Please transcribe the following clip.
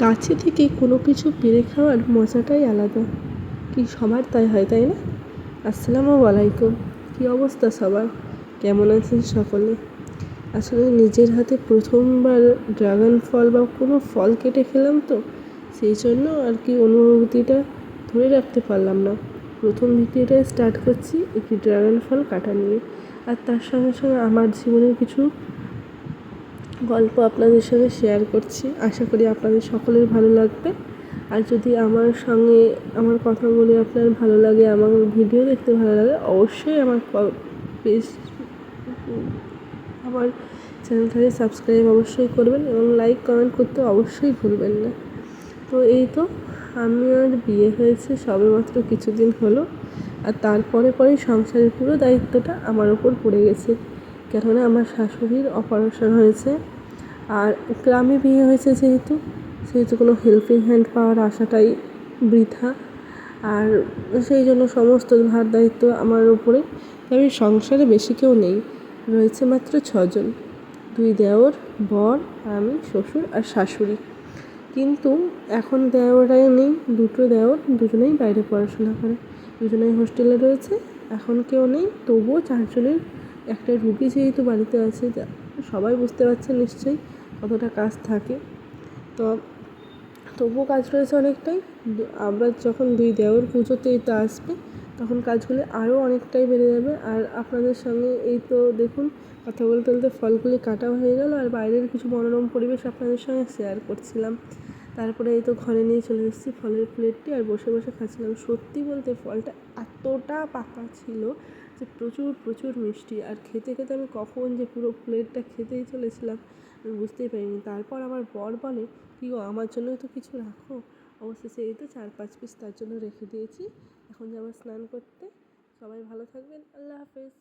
কাছে থেকে কোনো কিছু পেরে খাওয়ার মজাটাই আলাদা। কি সবার তাই হয়, তাই না? আসসালামু আলাইকুম। কী অবস্থা সবার? কেমন আছেন সকলে? আসলে নিজের হাতে প্রথমবার ড্রাগন ফল বা কোনো ফল কেটে খেলাম তো, সেই জন্য আর কি অনুভূতিটা ধরে রাখতে পারলাম না। প্রথম ভিডিওটা স্টার্ট করছি একটি ড্রাগন ফল কাটা নিয়ে, আর তার সঙ্গে সঙ্গে আমার জীবনের কিছু গল্প আপনাদের সঙ্গে শেয়ার করছি। আশা করি আপনাদের সকলের ভালো লাগবে। আর যদি আমার সঙ্গে আমার কথাগুলি আপনার ভালো লাগে, আমার ভিডিও দেখতে ভালো লাগে, অবশ্যই আমার আমার চ্যানেলটাকে সাবস্ক্রাইব অবশ্যই করবেন এবং লাইক কমেন্ট করতে অবশ্যই ভুলবেন না। তো এই তো, আমার বিয়ে হয়েছে সবেমাত্র কিছুদিন হলো, আর তারপরেই সংসারের পুরো দায়িত্বটা আমার ওপর পড়ে গেছে। কেননা আমার শাশুড়ির অপারেশন হয়েছে, আর গ্রামে বিয়ে হয়েছে সেহেতু কোনো হেল্পিং হ্যান্ড পাওয়ার আশাটাই বৃথা। আর সেই জন্য সমস্ত ভার দায়িত্ব আমার উপরে। তবে সংসারে বেশি কেউ নেই, রয়েছে মাত্র 6 জন। 2 দেওর, বর, আমি, শ্বশুর আর শাশুড়ি। কিন্তু এখন দেওরাই নেই, 2টো দেওর, দুজনেই বাইরে পড়াশোনা করে, দুজনেই হোস্টেলে রয়েছে। এখন কেউ নেই, তবুও 4 জনের একটা রুগী যেহেতু বাড়িতে আছে, সবাই বুঝতে পারছেন নিশ্চয়ই কতটা কাজ থাকে। তো তবুও কাজ রয়েছে অনেকটাই। আবার যখন 2 দেওর পুজোতে তো আসবে, তখন কাজগুলি আরও অনেকটাই বেড়ে যাবে। আর আপনাদের সঙ্গে এই তো দেখুন, কথা বলতে বলতে ফলগুলি কাটা হয়ে গেল, আর বাইরের কিছু মনোরম পরিবেশ আপনাদের সঙ্গে শেয়ার করছিলাম। তারপরে এই তো ঘরে নিয়ে চলে এসেছি ফলের প্লেটটি, আর বসে বসে খাচ্ছিলাম। সত্যি বলতে ফলটা এতটা পাকা ছিল যে প্রচুর মিষ্টি, আর খেতে খেতে আমি কখন যে পুরো প্লেটটা খেতেই চলেছিলাম আমি বুঝতেই পারিনি। তারপর আমার বর বলে, কী গো, আমার জন্যও তো কিছু রাখো। অবশেষে এই তো 4-5 পিস তার জন্য রেখে দিয়েছি। এখন যাবো স্নান করতে। সবাই ভালো থাকবেন। আল্লাহ হাফেজ।